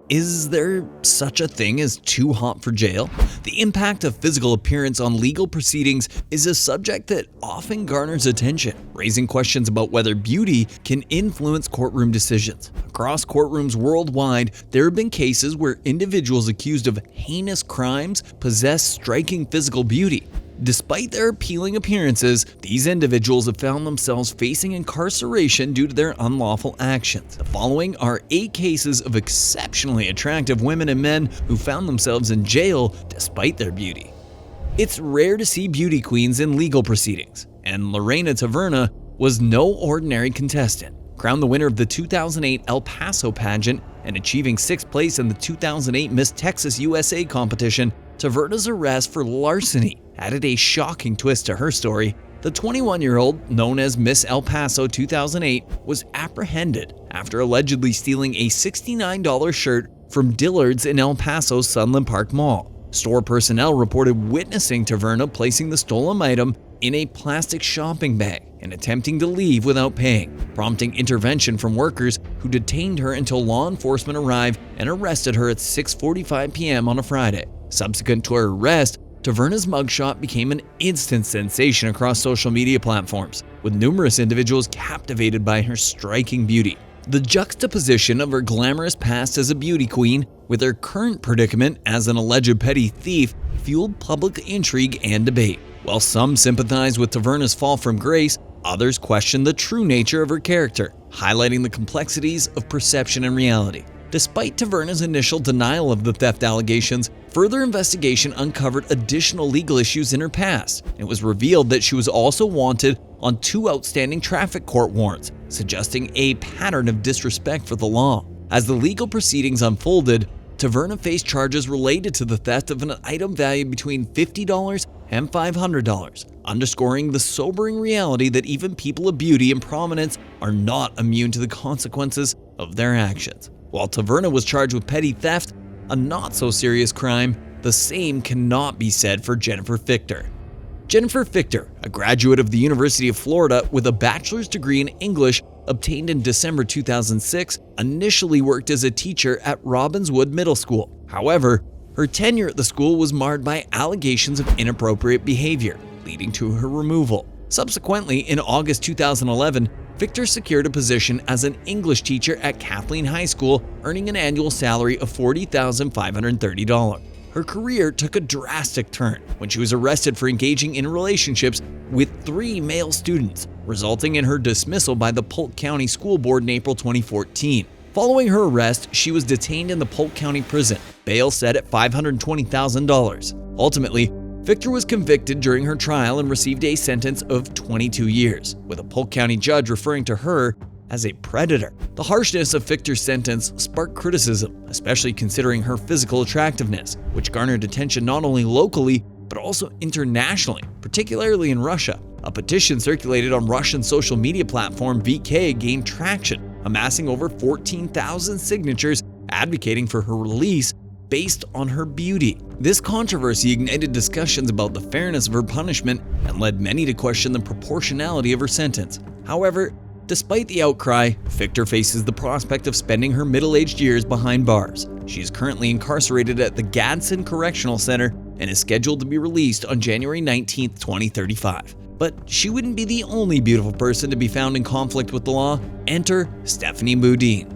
Is there such a thing as too hot for jail? The impact of physical appearance on legal proceedings is a subject that often garners attention, raising questions about whether beauty can influence courtroom decisions. Across courtrooms worldwide, there have been cases where individuals accused of heinous crimes possess striking physical beauty. Despite their appealing appearances, these individuals have found themselves facing incarceration due to their unlawful actions. The following are 8 cases of exceptionally attractive women and men who found themselves in jail despite their beauty. It's rare to see beauty queens in legal proceedings, and Lorena Taverna was no ordinary contestant. Crowned the winner of the 2008 El Paso pageant and achieving 6th place in the 2008 Miss Texas USA competition, Taverna's arrest for larceny added a shocking twist to her story. The 21-year-old, known as Miss El Paso 2008, was apprehended after allegedly stealing a $69 shirt from Dillard's in El Paso's Sunland Park Mall. Store personnel reported witnessing Taverna placing the stolen item in a plastic shopping bag and attempting to leave without paying, prompting intervention from workers who detained her until law enforcement arrived and arrested her at 6:45 p.m. on a Friday. Subsequent to her arrest, Taverna's mugshot became an instant sensation across social media platforms, with numerous individuals captivated by her striking beauty. The juxtaposition of her glamorous past as a beauty queen with her current predicament as an alleged petty thief fueled public intrigue and debate. While some sympathized with Taverna's fall from grace, others questioned the true nature of her character, highlighting the complexities of perception and reality. Despite Taverna's initial denial of the theft allegations, further investigation uncovered additional legal issues in her past. It was revealed that she was also wanted on 2 outstanding traffic court warrants, suggesting a pattern of disrespect for the law. As the legal proceedings unfolded, Taverna faced charges related to the theft of an item valued between $50 and $500, underscoring the sobering reality that even people of beauty and prominence are not immune to the consequences of their actions. While Taverna was charged with petty theft, a not-so-serious crime, the same cannot be said for Jennifer Fichter. Jennifer Fichter, a graduate of the University of Florida with a bachelor's degree in English obtained in December 2006, initially worked as a teacher at Robbinswood Middle School. However, her tenure at the school was marred by allegations of inappropriate behavior, leading to her removal. Subsequently, in August 2011, Fichter secured a position as an English teacher at Kathleen High School, earning an annual salary of $40,530. Her career took a drastic turn when she was arrested for engaging in relationships with 3 male students, resulting in her dismissal by the Polk County School Board in April 2014. Following her arrest, she was detained in the Polk County Prison, bail set at $520,000. Ultimately, Fichter was convicted during her trial and received a sentence of 22 years, with a Polk County judge referring to her as a predator. The harshness of Fichter's sentence sparked criticism, especially considering her physical attractiveness, which garnered attention not only locally, but also internationally, particularly in Russia. A petition circulated on Russian social media platform VK gained traction, amassing over 14,000 signatures advocating for her release based on her beauty. This controversy ignited discussions about the fairness of her punishment and led many to question the proportionality of her sentence. However, despite the outcry, Fichter faces the prospect of spending her middle-aged years behind bars. She is currently incarcerated at the Gadsden Correctional Center and is scheduled to be released on January 19, 2035. But she wouldn't be the only beautiful person to be found in conflict with the law. Enter Stephanie Beaudoin.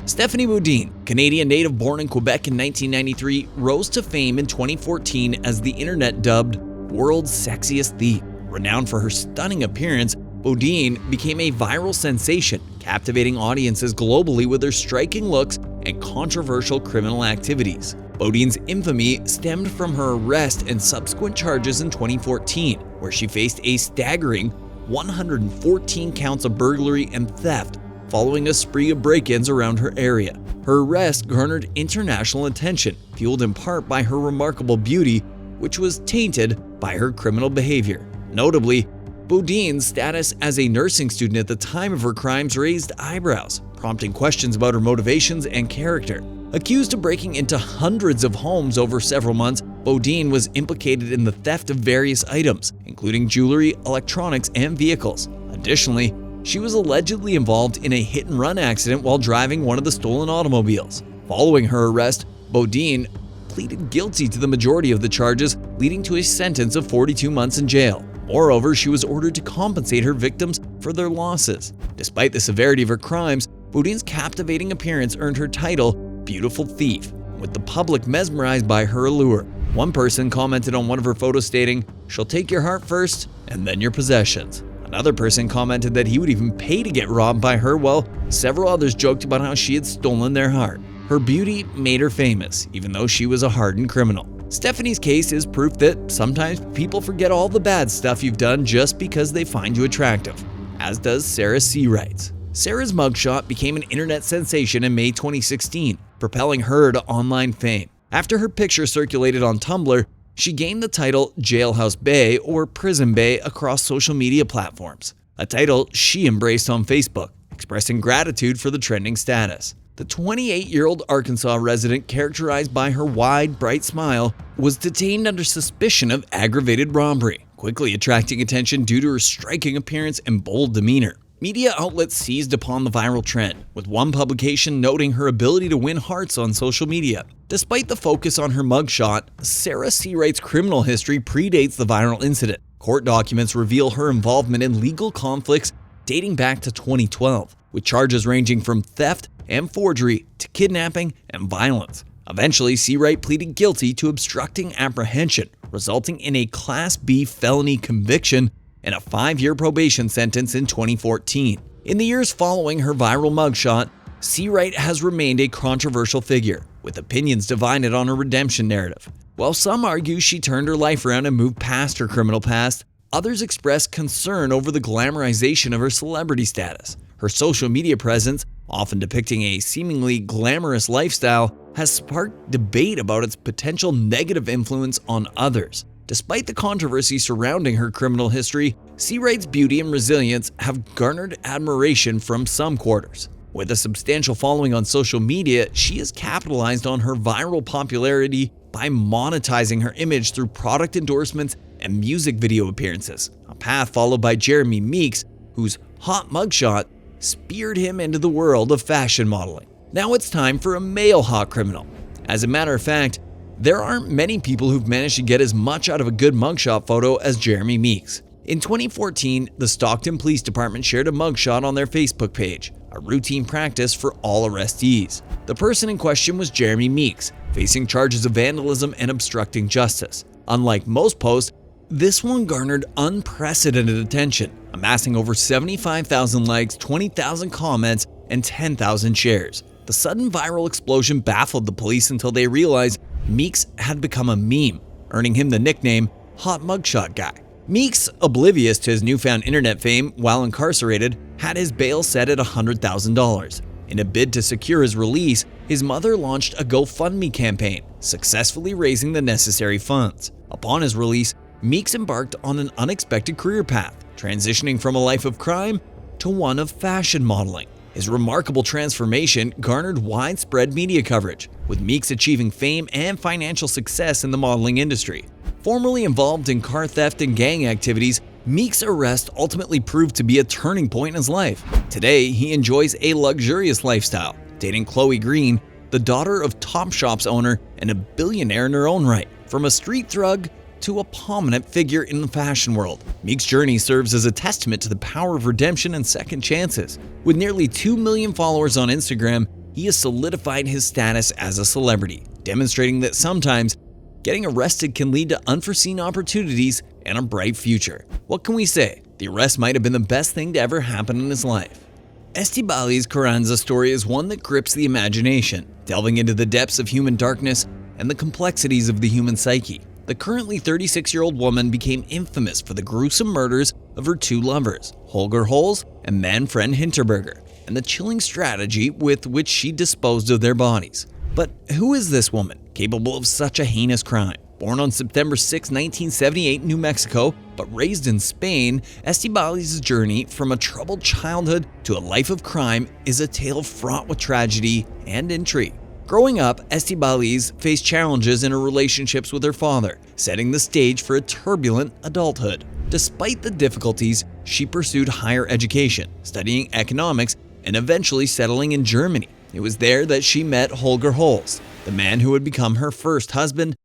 Stephanie Beaudoin, Canadian native born in Quebec in 1993, rose to fame in 2014 as the internet dubbed world's sexiest thief. Renowned for her stunning appearance, Beaudoin became a viral sensation, captivating audiences globally with her striking looks and controversial criminal activities. Beaudoin's infamy stemmed from her arrest and subsequent charges in 2014, where she faced a staggering 114 counts of burglary and theft following a spree of break-ins around her area. Her arrest garnered international attention, fueled in part by her remarkable beauty, which was tainted by her criminal behavior. Notably, Beaudoin's status as a nursing student at the time of her crimes raised eyebrows, prompting questions about her motivations and character. Accused of breaking into hundreds of homes over several months, Beaudoin was implicated in the theft of various items, including jewelry, electronics, and vehicles. Additionally, she was allegedly involved in a hit-and-run accident while driving one of the stolen automobiles. Following her arrest, Beaudoin pleaded guilty to the majority of the charges, leading to a sentence of 42 months in jail. Moreover, she was ordered to compensate her victims for their losses. Despite the severity of her crimes, Beaudoin's captivating appearance earned her title Beautiful Thief, with the public mesmerized by her allure. One person commented on one of her photos stating, "She'll take your heart first and then your possessions." Another person commented that he would even pay to get robbed by her, while several others joked about how she had stolen their heart. Her beauty made her famous, even though she was a hardened criminal. Stephanie's case is proof that sometimes people forget all the bad stuff you've done just because they find you attractive, as does Sarah Seawright's. Sarah's mugshot became an internet sensation in May 2016, propelling her to online fame. After her picture circulated on Tumblr, she gained the title Jailhouse Bae or Prison Bae across social media platforms, a title she embraced on Facebook, expressing gratitude for the trending status. The 28-year-old Arkansas resident, characterized by her wide, bright smile, was detained under suspicion of aggravated robbery, quickly attracting attention due to her striking appearance and bold demeanor. Media outlets seized upon the viral trend, with one publication noting her ability to win hearts on social media. Despite the focus on her mugshot, Sarah Seawright's criminal history predates the viral incident. Court documents reveal her involvement in legal conflicts dating back to 2012, with charges ranging from theft and forgery to kidnapping and violence. Eventually, Seawright pleaded guilty to obstructing apprehension, resulting in a Class B felony conviction and a 5-year probation sentence in 2014. In the years following her viral mugshot, Seawright has remained a controversial figure, with opinions divided on her redemption narrative. While some argue she turned her life around and moved past her criminal past, others express concern over the glamorization of her celebrity status. Her social media presence, often depicting a seemingly glamorous lifestyle, has sparked debate about its potential negative influence on others. Despite the controversy surrounding her criminal history, Seawright's beauty and resilience have garnered admiration from some quarters. With a substantial following on social media, she has capitalized on her viral popularity by monetizing her image through product endorsements and music video appearances, a path followed by Jeremy Meeks, whose hot mugshot speared him into the world of fashion modeling. Now it's time for a male hot criminal. As a matter of fact, there aren't many people who've managed to get as much out of a good mugshot photo as Jeremy Meeks. In 2014, the Stockton Police Department shared a mugshot on their Facebook page, a routine practice for all arrestees. The person in question was Jeremy Meeks, facing charges of vandalism and obstructing justice. Unlike most posts, this one garnered unprecedented attention, amassing over 75,000 likes, 20,000 comments, and 10,000 shares. The sudden viral explosion baffled the police until they realized Meeks had become a meme, earning him the nickname Hot Mugshot Guy. Meeks, oblivious to his newfound internet fame while incarcerated, had his bail set at $100,000. In a bid to secure his release, his mother launched a GoFundMe campaign, successfully raising the necessary funds. Upon his release, Meeks embarked on an unexpected career path, transitioning from a life of crime to one of fashion modeling. His remarkable transformation garnered widespread media coverage, with Meeks achieving fame and financial success in the modeling industry. Formerly involved in car theft and gang activities, Meeks' arrest ultimately proved to be a turning point in his life. Today, he enjoys a luxurious lifestyle, dating Chloe Green, the daughter of Topshop's owner and a billionaire in her own right. From a street thug to a prominent figure in the fashion world, Meeks' journey serves as a testament to the power of redemption and second chances. With nearly 2 million followers on Instagram, he has solidified his status as a celebrity, demonstrating that sometimes getting arrested can lead to unforeseen opportunities and a bright future. What can we say? The arrest might have been the best thing to ever happen in his life. Estibaliz Carranza's story is one that grips the imagination, delving into the depths of human darkness and the complexities of the human psyche. The currently 36-year-old woman became infamous for the gruesome murders of her two lovers, Holger Holz and Manfred Hinterberger, and the chilling strategy with which she disposed of their bodies. But who is this woman, capable of such a heinous crime? Born on September 6, 1978 in New Mexico, but raised in Spain, Estibaliz's journey from a troubled childhood to a life of crime is a tale fraught with tragedy and intrigue. Growing up, Estibaliz faced challenges in her relationships with her father, setting the stage for a turbulent adulthood. Despite the difficulties, she pursued higher education, studying economics, and eventually settling in Germany. It was there that she met Holger Holz, the man who would become her first husband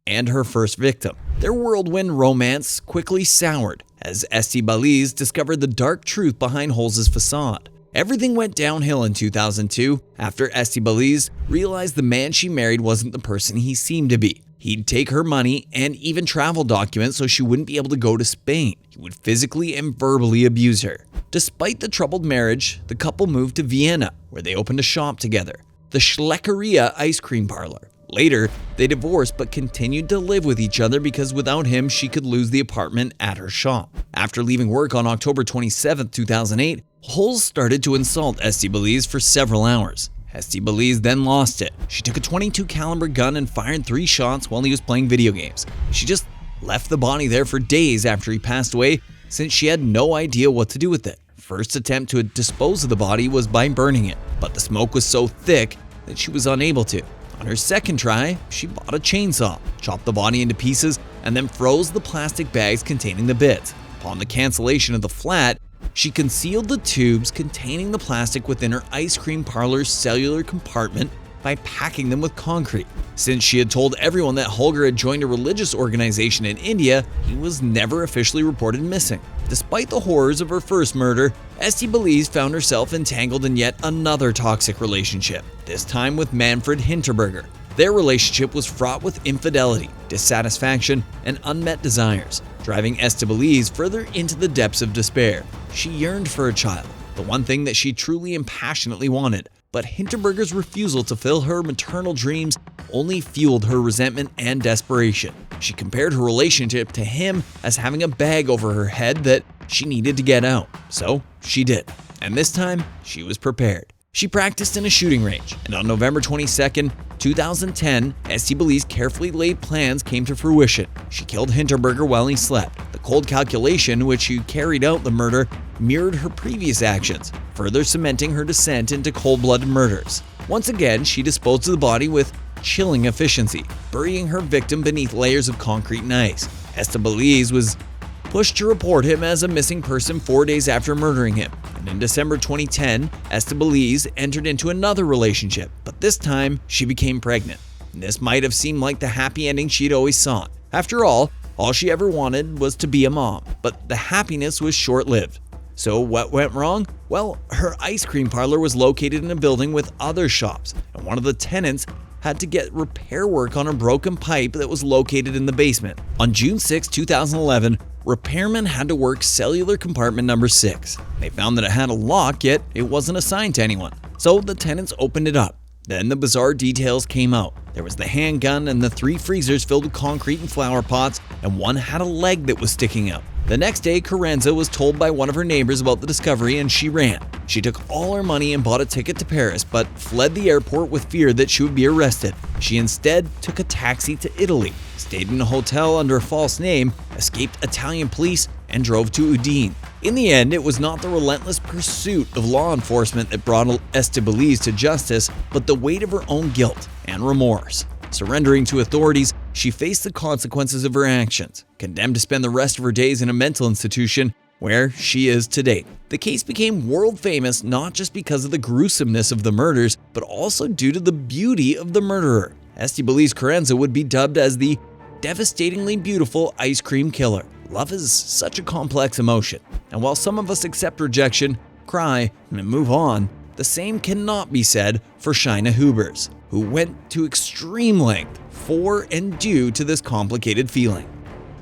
and her first victim. Their whirlwind romance quickly soured as Estibaliz discovered the dark truth behind Holz's facade. Everything went downhill in 2002 after Estibaliz realized the man she married wasn't the person he seemed to be. He'd take her money and even travel documents so she wouldn't be able to go to Spain. He would physically and verbally abuse her. Despite the troubled marriage, the couple moved to Vienna, where they opened a shop together, the Schleckeria ice cream parlor. Later, they divorced but continued to live with each other because without him, she could lose the apartment at her shop. After leaving work on October 27, 2008, Holz started to insult Estibaliz for several hours. Estibaliz then lost it. She took a .22 caliber gun and fired 3 shots while he was playing video games. She just left the body there for days after he passed away, since she had no idea what to do with it. First attempt to dispose of the body was by burning it, but the smoke was so thick that she was unable to. On her second try, she bought a chainsaw, chopped the body into pieces, and then froze the plastic bags containing the bits. Upon the cancellation of the flat, she concealed the tubes containing the plastic within her ice cream parlor's cellular compartment by packing them with concrete. Since she had told everyone that Holger had joined a religious organization in India, he was never officially reported missing. Despite the horrors of her first murder, Estibaliz found herself entangled in yet another toxic relationship, this time with Manfred Hinterberger. Their relationship was fraught with infidelity, dissatisfaction, and unmet desires, driving Estibaliz further into the depths of despair. She yearned for a child, the one thing that she truly and passionately wanted, but Hinterberger's refusal to fill her maternal dreams only fueled her resentment and desperation. She compared her relationship to him as having a bag over her head that she needed to get out. So she did, and this time she was prepared. She practiced in a shooting range, and on November 22, 2010, Estibaliz carefully laid plans came to fruition. She killed Hinterberger while he slept. The cold calculation in which she carried out the murder mirrored her previous actions, further cementing her descent into cold-blooded murders. Once again, she disposed of the body with chilling efficiency, burying her victim beneath layers of concrete and ice. Estibaliz was pushed to report him as a missing person 4 days after murdering him. And in December 2010, Estibaliz entered into another relationship, but this time she became pregnant. And this might have seemed like the happy ending she'd always sought. After all she ever wanted was to be a mom, but the happiness was short-lived. So what went wrong? Well, her ice cream parlor was located in a building with other shops, and one of the tenants had to get repair work on a broken pipe that was located in the basement. On June 6, 2011, repairmen had to work cellular compartment number 6. They found that it had a lock, yet it wasn't assigned to anyone. So the tenants opened it up. Then the bizarre details came out. There was the handgun and the 3 freezers filled with concrete and flower pots, and one had a leg that was sticking out. The next day, Carranza was told by one of her neighbors about the discovery and she ran. She took all her money and bought a ticket to Paris, but fled the airport with fear that she would be arrested. She instead took a taxi to Italy, stayed in a hotel under a false name, escaped Italian police, and drove to Udine. In the end, it was not the relentless pursuit of law enforcement that brought Estibaliz to justice, but the weight of her own guilt and remorse. Surrendering to authorities, she faced the consequences of her actions, condemned to spend the rest of her days in a mental institution where she is today. The case became world famous not just because of the gruesomeness of the murders, but also due to the beauty of the murderer. Estibaliz Carranza would be dubbed as the devastatingly beautiful ice cream killer. Love is such a complex emotion, and while some of us accept rejection, cry, and move on, the same cannot be said for Shayna Hubers, who went to extreme length for and due to this complicated feeling.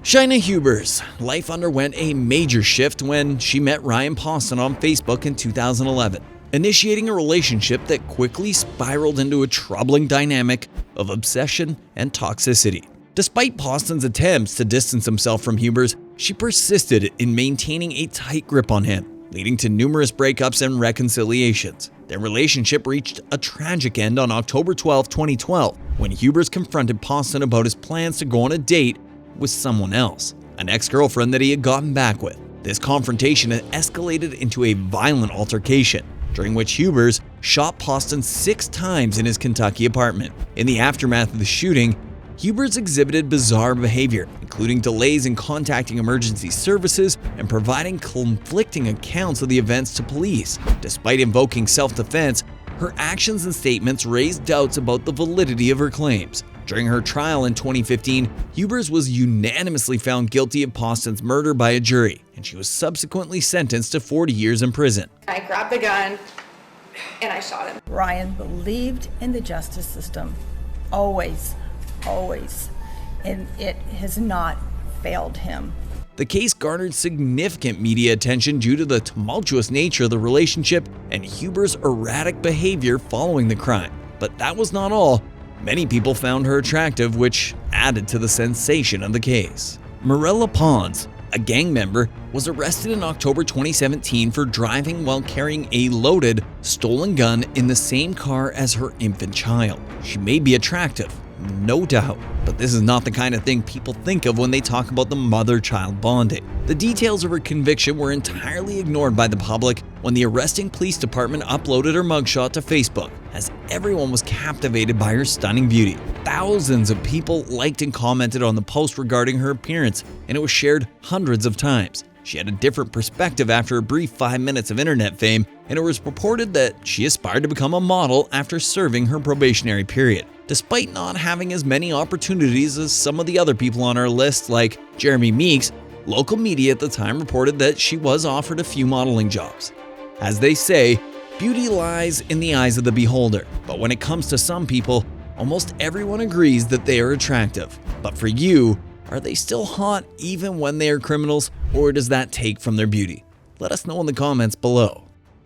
Shayna Hubers' life underwent a major shift when she met Ryan Poston on Facebook in 2011, initiating a relationship that quickly spiraled into a troubling dynamic of obsession and toxicity. Despite Poston's attempts to distance himself from Hubers, she persisted in maintaining a tight grip on him, leading to numerous breakups and reconciliations. Their relationship reached a tragic end on October 12, 2012, when Hubers confronted Poston about his plans to go on a date with someone else, an ex-girlfriend that he had gotten back with. This confrontation had escalated into a violent altercation, during which Hubers shot Poston 6 times in his Kentucky apartment. In the aftermath of the shooting, Hubers exhibited bizarre behavior, including delays in contacting emergency services and providing conflicting accounts of the events to police. Despite invoking self-defense, Her actions and statements raised doubts about the validity of her claims. During her trial in 2015, Hubers was unanimously found guilty of Poston's murder by a jury, and she was subsequently sentenced to 40 years in prison. I grabbed the gun and I shot him. Ryan believed in the justice system, always, always, and it has not failed him. The case garnered significant media attention due to the tumultuous nature of the relationship and Hubers' erratic behavior following the crime. But that was not all. Many people found her attractive, which added to the sensation of the case. Mirella Ponze, a gang member, was arrested in October 2017 for driving while carrying a loaded, stolen gun in the same car as her infant child. She may be attractive, no doubt, but this is not the kind of thing people think of when they talk about the mother-child bonding. The details of her conviction were entirely ignored by the public when the arresting police department uploaded her mugshot to Facebook, as everyone was captivated by her stunning beauty. Thousands of people liked and commented on the post regarding her appearance, and it was shared hundreds of times. She had a different perspective after a brief 5 minutes of internet fame, and it was reported that she aspired to become a model after serving her probationary period. Despite not having as many opportunities as some of the other people on our list, like Jeremy Meeks, local media at the time reported that she was offered a few modeling jobs. As they say, beauty lies in the eyes of the beholder, but when it comes to some people, almost everyone agrees that they are attractive. But for you, are they still hot even when they are criminals, or does that take from their beauty? Let us know in the comments below.